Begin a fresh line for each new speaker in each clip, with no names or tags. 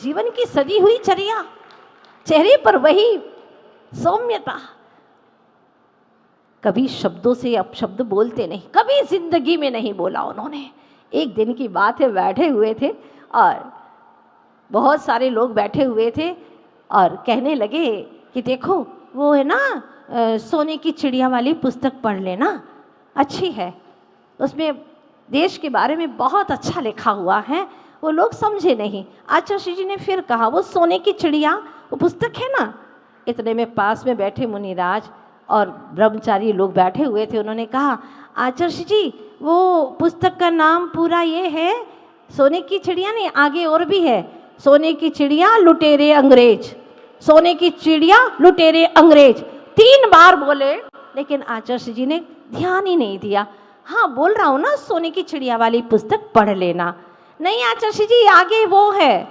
जीवन की सदी हुई चर्या, चेहरे पर वही सौम्यता, कभी शब्दों से अपशब्द बोलते नहीं, कभी जिंदगी में नहीं बोला उन्होंने। एक दिन की बात है, बैठे हुए थे और बहुत सारे लोग बैठे हुए थे और कहने लगे कि देखो वो है ना सोने की चिड़िया वाली पुस्तक पढ़ लेना, अच्छी है, उसमें देश के बारे में बहुत अच्छा लिखा हुआ है। वो लोग समझे नहीं। आचार्य जी ने फिर कहा वो सोने की चिड़िया वो पुस्तक है ना। इतने में पास में बैठे मुनिराज और ब्रह्मचारी लोग बैठे हुए थे, उन्होंने कहा आचार्य जी वो पुस्तक का नाम पूरा ये है, सोने की चिड़िया नहीं, आगे और भी है, सोने की चिड़िया लुटेरे अंग्रेज, सोने की चिड़िया लुटेरे अंग्रेज, 3 बार बोले, लेकिन आचार्य जी ने ध्यान ही नहीं दिया। हाँ बोल रहा हूँ ना, सोने की चिड़िया वाली पुस्तक पढ़ लेना। नहीं आचार्य जी आगे वो है।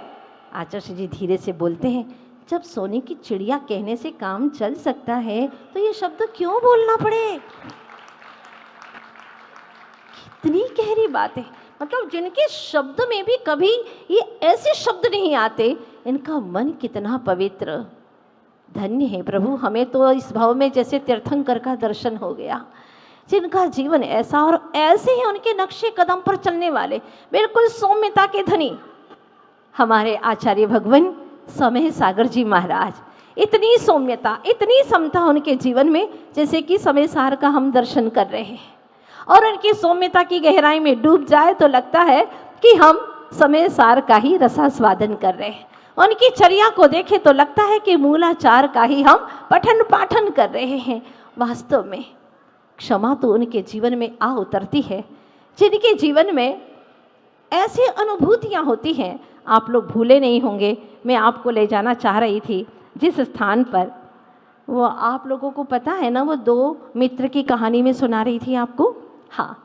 आचार्य जी धीरे से बोलते हैं, जब सोने की चिड़िया कहने से काम चल सकता है तो ये शब्द क्यों बोलना पड़े। कितनी गहरी बात है, मतलब जिनके शब्द में भी कभी ये ऐसे शब्द नहीं आते, इनका मन कितना पवित्र। धन्य है प्रभु, हमें तो इस भाव में जैसे तीर्थंकर का दर्शन हो गया, जिनका जीवन ऐसा और ऐसे ही उनके नक्शे कदम पर चलने वाले बिल्कुल सौम्यता के धनी हमारे आचार्य भगवान समय सागर जी महाराज। इतनी सौम्यता, इतनी समता उनके जीवन में, जैसे कि समय सार का हम दर्शन कर रहे हैं। और उनकी सौम्यता की गहराई में डूब जाए तो लगता है कि हम समय सार का ही रसास्वादन कर रहे हैं। उनकी चर्या को देखें तो लगता है कि मूलाचार का ही हम पठन पाठन कर रहे हैं। वास्तव में क्षमा तो उनके जीवन में आ उतरती है, जिनके जीवन में ऐसी अनुभूतियाँ होती हैं, आप लोग भूले नहीं होंगे। मैं आपको ले जाना चाह रही थी जिस स्थान पर, वो आप लोगों को पता है ना, वो 2 मित्र की कहानी में सुना रही थी आपको। हाँ,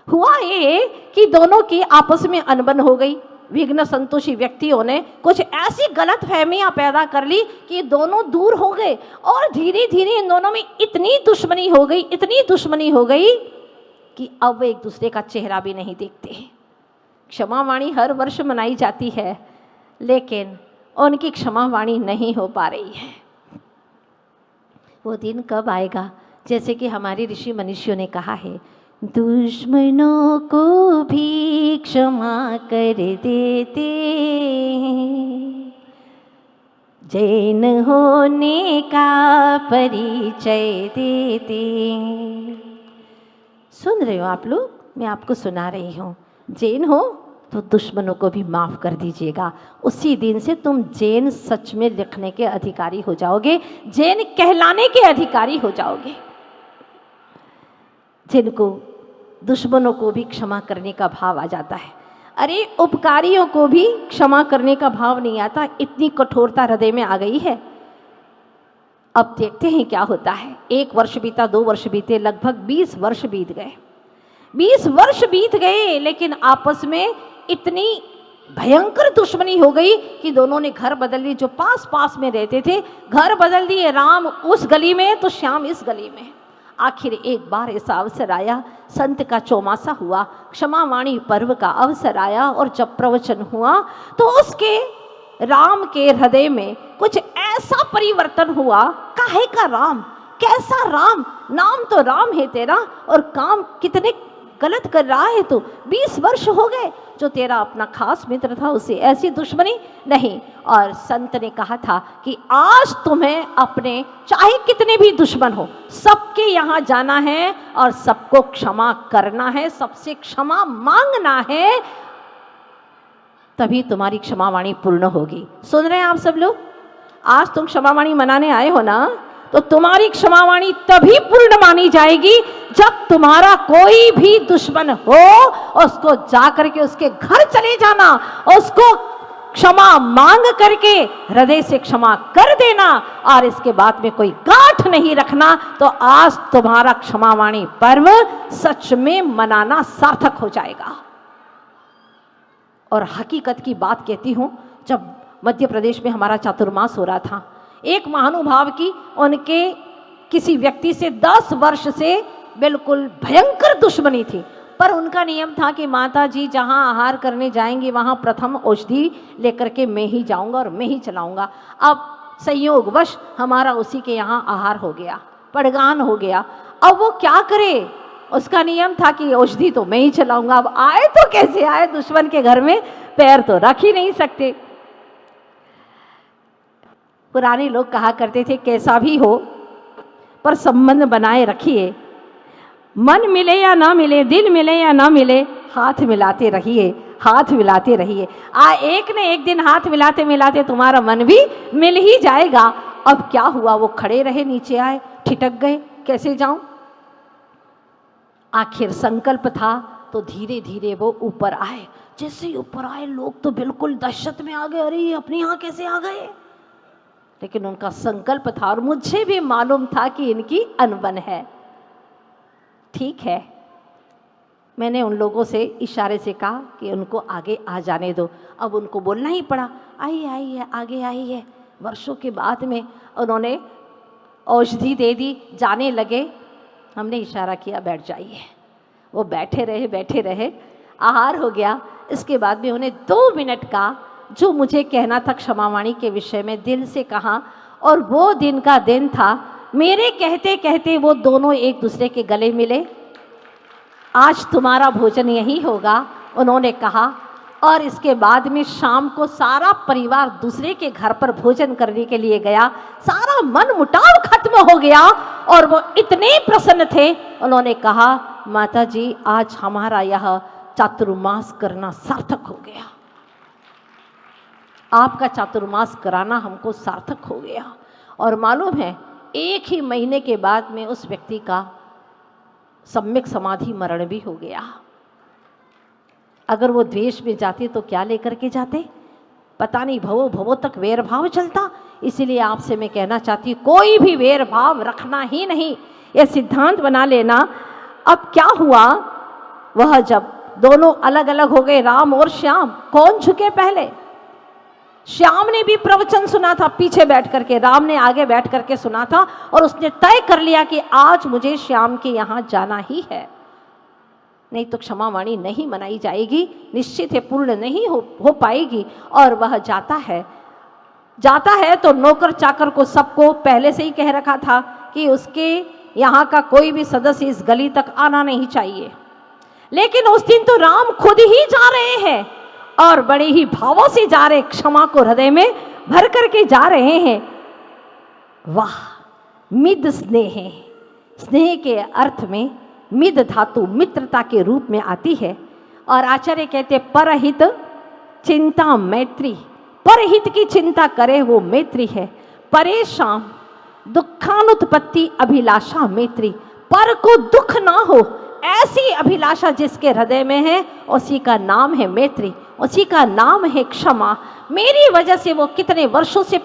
हुआ ये कि दोनों की आपस में अनबन हो गई। विघ्न संतोषी व्यक्तियों ने कुछ ऐसी गलत फहमियाँ पैदा कर ली कि दोनों दूर हो गए, और धीरे धीरे इन दोनों में इतनी दुश्मनी हो गई, इतनी दुश्मनी हो गई कि अब एक दूसरे का चेहरा भी नहीं देखते। क्षमा वाणी हर वर्ष मनाई जाती है, लेकिन उनकी क्षमा वाणी नहीं हो पा रही है। वो दिन कब आएगा, जैसे कि हमारे ऋषि मनीषियों ने कहा है, दुश्मनों को भी क्षमा कर देते, जैन होने का परिचय देते। सुन रहे हो आप लोग, मैं आपको सुना रही हूँ। जैन हो तो दुश्मनों को भी माफ़ कर दीजिएगा। उसी दिन से तुम जैन सच में लिखने के अधिकारी हो जाओगे, जैन कहलाने के अधिकारी हो जाओगे। जिनको दुश्मनों को भी क्षमा करने का भाव आ जाता है, अरे उपकारियों को भी क्षमा करने का भाव नहीं आता, इतनी कठोरता हृदय में आ गई है। अब देखते हैं क्या होता है। 1 वर्ष बीता, 2 वर्ष बीते, लगभग 20 वर्ष बीत गए। 20 वर्ष बीत गए, लेकिन आपस में इतनी भयंकर दुश्मनी हो गई कि दोनों ने घर बदल ली। जो पास पास में रहते थे घर बदल दिए, राम उस गली में तो श्याम इस गली में। आखिर एक बार ऐसा अवसर आया, संत का चौमासा हुआ, क्षमा वाणी पर्व का अवसर आया, और जब प्रवचन हुआ तो उसके राम के हृदय में कुछ ऐसा परिवर्तन हुआ। काहे का राम, कैसा राम, नाम तो राम है तेरा और काम कितने गलत कर रहा है तू। 20 वर्ष हो गए, जो तेरा अपना खास मित्र था उसे ऐसी दुश्मनी नहीं। और संत ने कहा था कि आज तुम्हें अपने चाहे कितने भी दुश्मन हो, सबके यहाँ जाना है और सबको क्षमा करना है, सबसे क्षमा मांगना है, तभी तुम्हारी क्षमावाणी पूर्ण होगी। सुन रहे हैं आप सब लोग? आज तुम क्षमावाणी मनाने आए हो ना, तो तुम्हारी क्षमावाणी तभी पूर्ण मानी जाएगी जब तुम्हारा कोई भी दुश्मन हो, उसको जाकर के उसके घर चले जाना, उसको क्षमा मांग करके हृदय से क्षमा कर देना, और इसके बाद में कोई गांठ नहीं रखना। तो आज तुम्हारा क्षमावाणी पर्व सच में मनाना सार्थक हो जाएगा। और हकीकत की बात कहती हूँ, जब मध्य प्रदेश में हमारा चातुर्मास हो रहा था, एक महानुभाव की उनके किसी व्यक्ति से 10 वर्ष से बिल्कुल भयंकर दुश्मनी थी। पर उनका नियम था कि माता जी जहाँ आहार करने जाएंगी वहाँ प्रथम औषधि लेकर के मैं ही जाऊँगा और मैं ही चलाऊँगा। अब संयोगवश हमारा उसी के यहाँ आहार हो गया, पड़गान हो गया। अब वो क्या करे, उसका नियम था कि औषधि तो मैं ही चलाऊँगा। अब आए तो कैसे आए, दुश्मन के घर में पैर तो रख ही नहीं सकते। पुराने लोग कहा करते थे कैसा भी हो पर संबंध बनाए रखिए, मन मिले या ना मिले, दिल मिले या ना मिले, हाथ मिलाते रहिए, हाथ मिलाते रहिए। एक न एक दिन हाथ मिलाते मिलाते तुम्हारा मन भी मिल ही जाएगा। अब क्या हुआ, वो खड़े रहे, नीचे आए, ठिठक गए, कैसे जाऊं। आखिर संकल्प था तो धीरे धीरे वो ऊपर आए। जैसे ही ऊपर आए लोग तो बिल्कुल दहशत में आ गए, अरे ये अपने यहाँ कैसे आ गए। लेकिन उनका संकल्प था और मुझे भी मालूम था कि इनकी अनबन है। ठीक है, मैंने उन लोगों से इशारे से कहा कि उनको आगे आ जाने दो। अब उनको बोलना ही पड़ा, आइए आइए आगे आइए। वर्षों के बाद में उन्होंने औषधि दे दी, जाने लगे। हमने इशारा किया बैठ जाइए, वो बैठे रहे, आहार हो गया। इसके बाद में उन्हें 2 मिनट का जो मुझे कहना था क्षमावाणी के विषय में दिल से कहा, और वो दिन का दिन था। मेरे कहते कहते वो दोनों एक दूसरे के गले मिले। आज तुम्हारा भोजन यही होगा, उन्होंने कहा। और इसके बाद में शाम को सारा परिवार दूसरे के घर पर भोजन करने के लिए गया। सारा मन मुटाव खत्म हो गया और वो इतने प्रसन्न थे। उन्होंने कहा, माता जी आज हमारा यह चातुर्मास करना सार्थक हो गया, आपका चातुर्मास कराना हमको सार्थक हो गया। और मालूम है 1 ही महीने के बाद में उस व्यक्ति का सम्यक समाधि मरण भी हो गया। अगर वो द्वेष में जाते तो क्या लेकर के जाते, पता नहीं, भवो भवो तक वैर भाव चलता। इसीलिए आपसे मैं कहना चाहती हूँ कोई भी वैर भाव रखना ही नहीं, ये सिद्धांत बना लेना। अब क्या हुआ, वह जब दोनों अलग अलग हो गए, राम और श्याम, कौन झुके पहले। श्याम ने भी प्रवचन सुना था पीछे बैठ करके, राम ने आगे बैठ करके सुना था, और उसने तय कर लिया कि आज मुझे श्याम के यहाँ जाना ही है, नहीं तो क्षमावाणी नहीं मनाई जाएगी, निश्चित है पूर्ण नहीं हो पाएगी। और वह जाता है तो नौकर चाकर को सबको पहले से ही कह रखा था कि उसके यहाँ का कोई भी सदस्य इस गली तक आना नहीं चाहिए। लेकिन उस दिन तो राम खुद ही जा रहे हैं और बड़े ही भावों से जा रहे, क्षमा को हृदय में भर करके जा रहे हैं। वाह, मिद स्नेह है। स्नेह के अर्थ में मिद धातु मित्रता के रूप में आती है। और आचार्य कहते परहित चिंता मैत्री, परहित की चिंता करे वो मैत्री है। परेशान दुखानुत्पत्ति अभिलाषा मैत्री, पर को दुख ना हो ऐसी अभिलाषा जिसके हृदय में है, उसी का नाम है मैत्री, उसी का नाम है क्षमा। मेरी वजह से वो कितने वर्षों से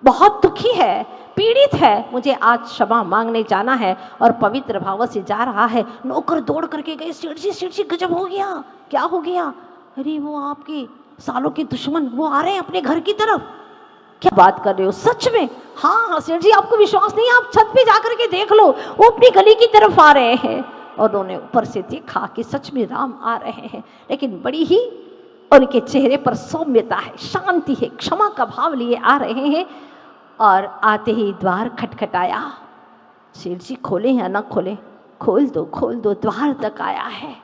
बहुत दुखी है, पीड़ित है, मुझे आज क्षमा मांगने जाना है, और पवित्र भाव से जा रहा है। नौकर दौड़ करके गए, सेठ जी गजब हो गया, क्या हो गया। अरे वो आपके सालों के दुश्मन वो आ रहे हैं अपने घर की तरफ। क्या बात कर रहे हो, सच में। हाँ सेठ जी, आपको विश्वास नहीं, आप छत पे जाकर के देख लो, वो अपनी गली की तरफ आ रहे हैं। और उन्होंने ऊपर से देखा कि सच में राम आ रहे हैं, लेकिन बड़ी ही उनके चेहरे पर सौम्यता है, शांति है, क्षमा का भाव लिए आ रहे हैं। और आते ही द्वार खटखटाया। सेठ जी खोले या ना खोले, खोल दो, द्वार तक आया है।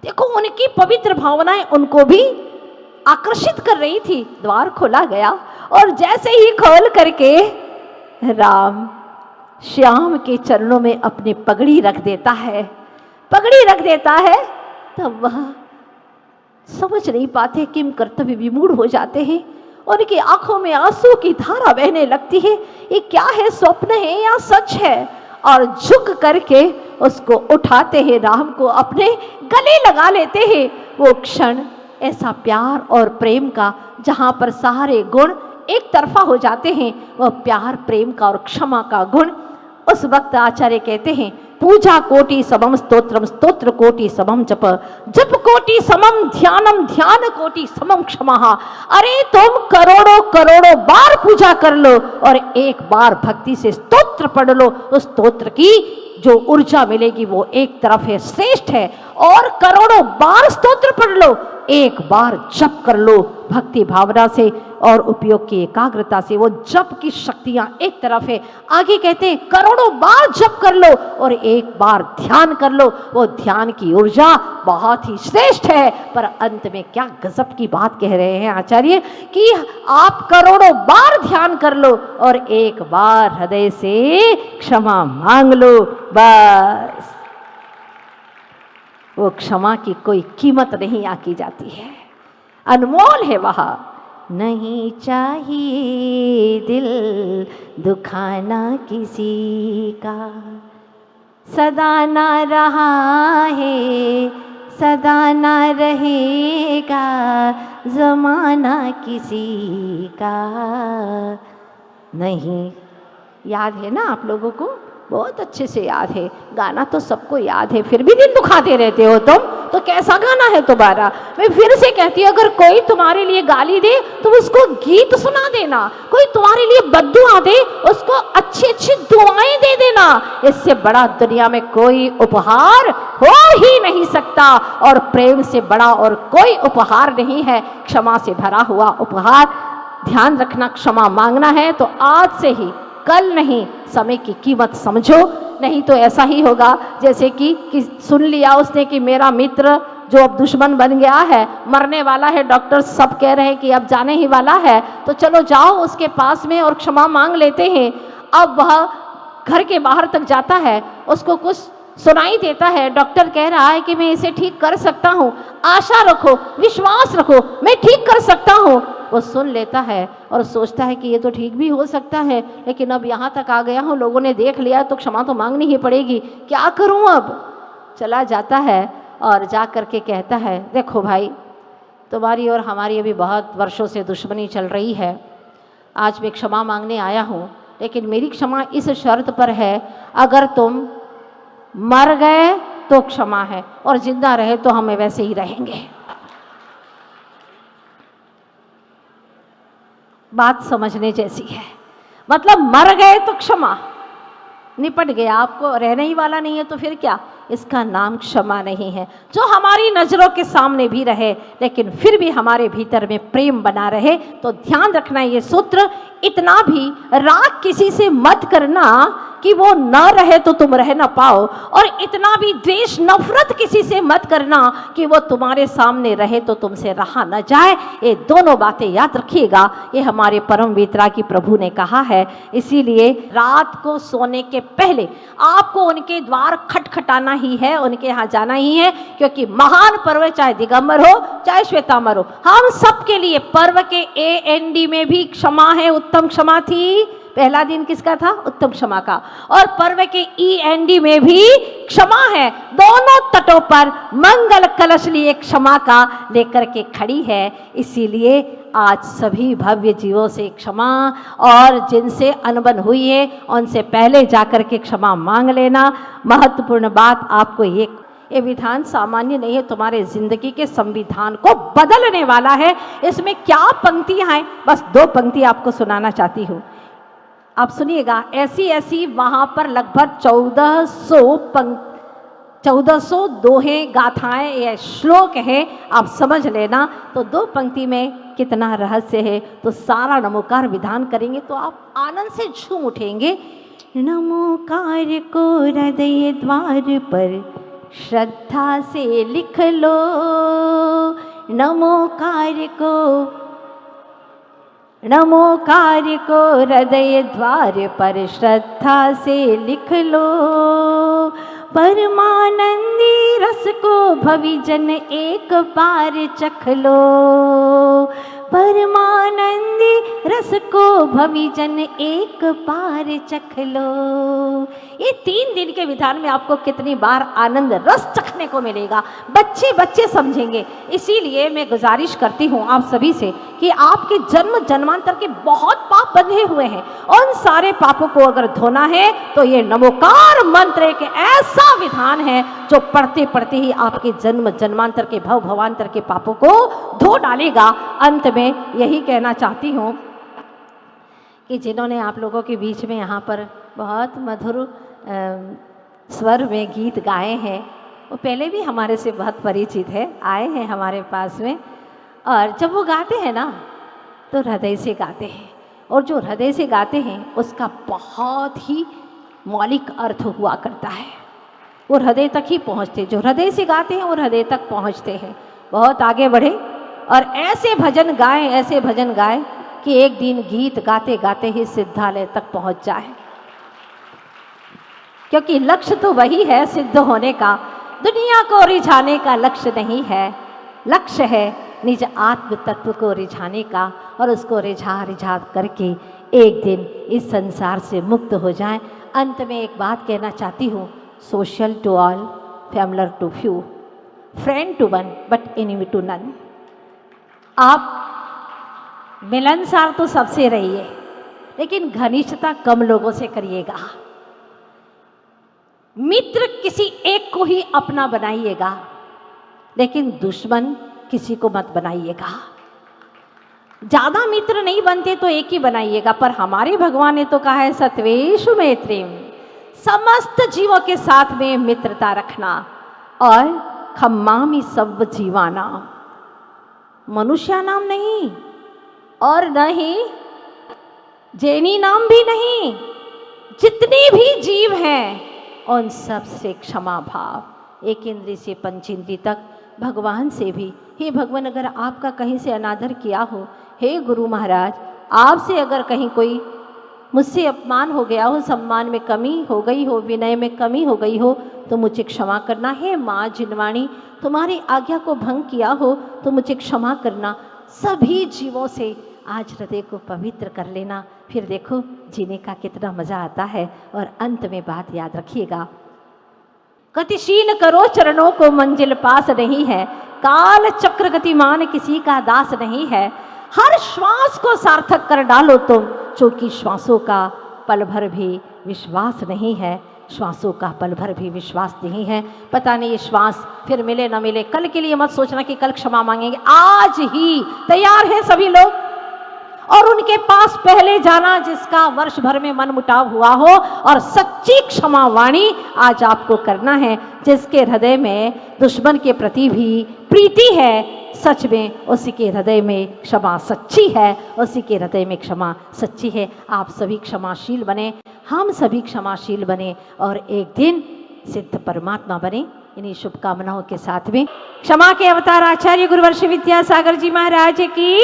देखो उनकी पवित्र भावनाएं उनको भी आकर्षित कर रही थी। द्वार खोला गया और जैसे ही खोल करके राम श्याम के चरणों में अपनी पगड़ी रख देता है, तब वह समझ नहीं पाते, किम कर्तव्य विमूढ़ हो जाते हैं। उनकी आंखों में आंसू की धारा बहने लगती है। ये क्या है, स्वप्न है या सच है। और झुक करके उसको उठाते हैं, राम को अपने गले लगा लेते हैं। वो क्षण ऐसा प्यार और प्रेम का, जहाँ पर सारे गुण एक तरफा हो जाते हैं, वह प्यार प्रेम का और क्षमा का गुण उस वक्त आचार्य कहते हैं पूजा कोटि समम स्तोत्रम स्तोत्र कोटि समम जप जप कोटि समम ध्यानम ध्यान कोटि समम क्षमा। अरे तुम करोड़ों करोड़ों बार पूजा कर लो और एक बार भक्ति से स्तोत्र पढ़ लो, उस स्तोत्र की जो ऊर्जा मिलेगी वो एक तरफ है, श्रेष्ठ है। और करोड़ों बार स्तोत्र पढ़ लो, एक बार जप कर लो भक्ति भावना से और उपयोग की एकाग्रता से, वो जप की शक्तियां एक तरफ है। आगे कहते हैं करोड़ों बार जप कर लो और एक बार ध्यान कर लो, वो ध्यान की ऊर्जा बहुत ही श्रेष्ठ है। पर अंत में क्या गजब की बात कह रहे हैं आचार्य कि आप करोड़ों बार ध्यान कर लो और एक बार हृदय से क्षमा मांग लो, बस। वो क्षमा की कोई कीमत नहीं आकी जाती है, अनमोल है वह। नहीं चाहिए दिल दुखाना किसी का, सदा ना रहा है सदा ना रहेगा जमाना किसी का। नहीं, याद है ना आप लोगों को? बहुत अच्छे से याद है, गाना तो सबको याद है, फिर भी दिल दुखाते रहते हो तुम, तो कैसा गाना है तुम्हारा? मैं फिर से कहती हूँ, अगर कोई तुम्हारे लिए गाली दे तुम उसको गीत सुना देना, कोई तुम्हारे लिए बद्दुआ दे उसको अच्छी अच्छी दुआएं दे देना। इससे बड़ा दुनिया में कोई उपहार हो ही नहीं सकता, और प्रेम से बड़ा और कोई उपहार नहीं है, क्षमा से भरा हुआ उपहार। ध्यान रखना, क्षमा मांगना है तो आज से ही, कल नहीं, समय की कीमत समझो, नहीं तो ऐसा ही होगा जैसे कि सुन लिया उसने कि मेरा मित्र जो अब दुश्मन बन गया है, मरने वाला है, डॉक्टर सब कह रहे हैं कि अब जाने ही वाला है, तो चलो जाओ उसके पास में और क्षमा मांग लेते हैं। अब वह घर के बाहर तक जाता है, उसको कुछ सुनाई देता है, डॉक्टर कह रहा है कि मैं इसे ठीक कर सकता हूँ, आशा रखो, विश्वास रखो, मैं ठीक कर सकता हूँ। वो सुन लेता है और सोचता है कि ये तो ठीक भी हो सकता है, लेकिन अब यहाँ तक आ गया हूँ, लोगों ने देख लिया तो क्षमा तो मांगनी ही पड़ेगी, क्या करूँ अब? चला जाता है और जा कर के कहता है, देखो भाई, तुम्हारी और हमारी अभी बहुत वर्षों से दुश्मनी चल रही है, आज मैं क्षमा मांगने आया हूँ, लेकिन मेरी क्षमा इस शर्त पर है, अगर तुम मर गए तो क्षमा है और जिंदा रहे तो हमें वैसे ही रहेंगे। बात समझने जैसी है, मतलब मर गए तो क्षमा, निपट गया, आपको रहने ही वाला नहीं है तो फिर क्या, इसका नाम क्षमा नहीं है। जो हमारी नज़रों के सामने भी रहे लेकिन फिर भी हमारे भीतर में प्रेम बना रहे, तो ध्यान रखना ये सूत्र, इतना भी राग किसी से मत करना कि वो न रहे तो तुम रह ना पाओ, और इतना भी द्वेष नफरत किसी से मत करना कि वो तुम्हारे सामने रहे तो तुमसे रहा न जाए। ये दोनों बातें याद रखिएगा, ये हमारे परम वितरागी प्रभु ने कहा है। इसीलिए रात को सोने के पहले आपको उनके द्वार खटखटाना ही है, उनके यहाँ जाना ही है, क्योंकि महान पर्व चाहे दिगंबर हो चाहे श्वेतांबर हो, हम सबके लिए पर्व के AND में भी क्षमा है, उत्तम क्षमा थी। पहला दिन किसका था? उत्तम क्षमा का। और पर्व के END में भी क्षमा है, दोनों तटों पर मंगल कलश लिए क्षमा का लेकर के खड़ी है। इसीलिए आज सभी भव्य जीवों से क्षमा, और जिनसे अनबन हुई है उनसे पहले जाकर के क्षमा मांग लेना। महत्वपूर्ण बात आपको ये विधान सामान्य नहीं है, तुम्हारे जिंदगी के संविधान को बदलने वाला है। इसमें क्या पंक्तियां हैं, बस 2 पंक्ति आपको सुनाना चाहती हूँ, आप सुनिएगा। ऐसी वहाँ पर लगभग 1400 दोहें, गाथाएं या श्लोक है, आप समझ लेना। तो 2 पंक्ति में कितना रहस्य है, तो सारा नमोकार विधान करेंगे तो आप आनंद से झूम उठेंगे। नमोकार को हृदय द्वार पर श्रद्धा से लिख लो, नमोकार को हृदय द्वार पर श्रद्धा से लिख लो, परमानंदी रस को भविजन एक बार चख लो, परमानंदी रस को भविजन एक बार चख लो। ये 3 दिन के विधान में आपको कितनी बार आनंद रस चखने को मिलेगा, बच्चे बच्चे समझेंगे। इसीलिए मैं गुजारिश करती हूँ आप सभी से कि आपके जन्म जन्मांतर के बहुत पाप बंधे हुए हैं, उन सारे पापों को अगर धोना है तो ये नमोकार मंत्र एक ऐसा विधान है जो पढ़ते पढ़ते ही आपके जन्म जन्मांतर के भव भवांतर के पापों को धो डालेगा। अंत में यही कहना चाहती हूँ कि जिन्होंने आप लोगों के बीच में यहाँ पर बहुत मधुर स्वर में गीत गाए हैं, वो पहले भी हमारे से बहुत परिचित है, आए हैं हमारे पास में। और जब वो गाते हैं ना तो हृदय से गाते हैं, और जो हृदय से गाते हैं उसका बहुत ही मौलिक अर्थ हुआ करता है, वो हृदय तक ही पहुँचते। जो हृदय से गाते हैं वो हृदय तक पहुँचते हैं। बहुत आगे बढ़े और ऐसे भजन गाएं, ऐसे भजन गाएं कि एक दिन गीत गाते गाते ही सिद्धालय तक पहुँच जाए, क्योंकि लक्ष्य तो वही है सिद्ध होने का, दुनिया को रिझाने का लक्ष्य नहीं है। लक्ष्य है निज आत्म तत्व को रिझाने का, और उसको रिझा रिझा करके एक दिन इस संसार से मुक्त हो जाएं। अंत में एक बात कहना चाहती हूँ, social to all, familiar to few, friend to one but enemy to none. आप मिलनसार तो सबसे रहिए, लेकिन घनिष्ठता कम लोगों से करिएगा। मित्र किसी एक को ही अपना बनाइएगा, लेकिन दुश्मन किसी को मत बनाइएगा। ज़्यादा मित्र नहीं बनते तो एक ही बनाइएगा, पर हमारे भगवान ने तो कहा है सत्वेषु मैत्रीम, समस्त जीवों के साथ में मित्रता रखना। और खम्मामि सब जीवाना, मनुष्य नाम नहीं और न ही जैनी नाम भी नहीं, जितने भी जीव हैं उन सब से क्षमा भाव, एक इंद्रिय से पंच इंद्रिय तक, भगवान से भी। हे भगवान, अगर आपका कहीं से अनादर किया हो, हे गुरु महाराज आपसे अगर कहीं कोई मुझसे अपमान हो गया हो, सम्मान में कमी हो गई हो, विनय में कमी हो गई हो, तो मुझे क्षमा करना। हे माँ जिनवाणी, तुम्हारी आज्ञा को भंग किया हो तो मुझे क्षमा करना। सभी जीवों से आज हृदय को पवित्र कर लेना, फिर देखो जीने का कितना मज़ा आता है। और अंत में बात याद रखिएगा, गतिशील करो चरणों को, मंजिल पास नहीं है, काल चक्र गतिमान किसी का दास नहीं है। हर श्वास को सार्थक कर डालो तुम, क्योंकि श्वासों का पल भर भी विश्वास नहीं है, श्वासों का पल भर भी विश्वास नहीं है। पता नहीं ये श्वास फिर मिले ना मिले, कल के लिए मत सोचना कि कल क्षमा मांगेंगे। आज ही तैयार हैं सभी लोग, और उनके पास पहले जाना जिसका वर्ष भर में मन मुटाव हुआ हो, और सच्ची क्षमा वाणी आज आपको करना है। जिसके हृदय में दुश्मन के प्रति भी प्रीति है, सच में उसी के हृदय में क्षमा सच्ची है, उसी के हृदय में क्षमा सच्ची है। आप सभी क्षमाशील बने, हम सभी क्षमाशील बने, और एक दिन सिद्ध परमात्मा बने। इन्हीं शुभकामनाओं के साथ में क्षमा के अवतार आचार्य गुरुवर्ष विद्यासागर जी महाराज की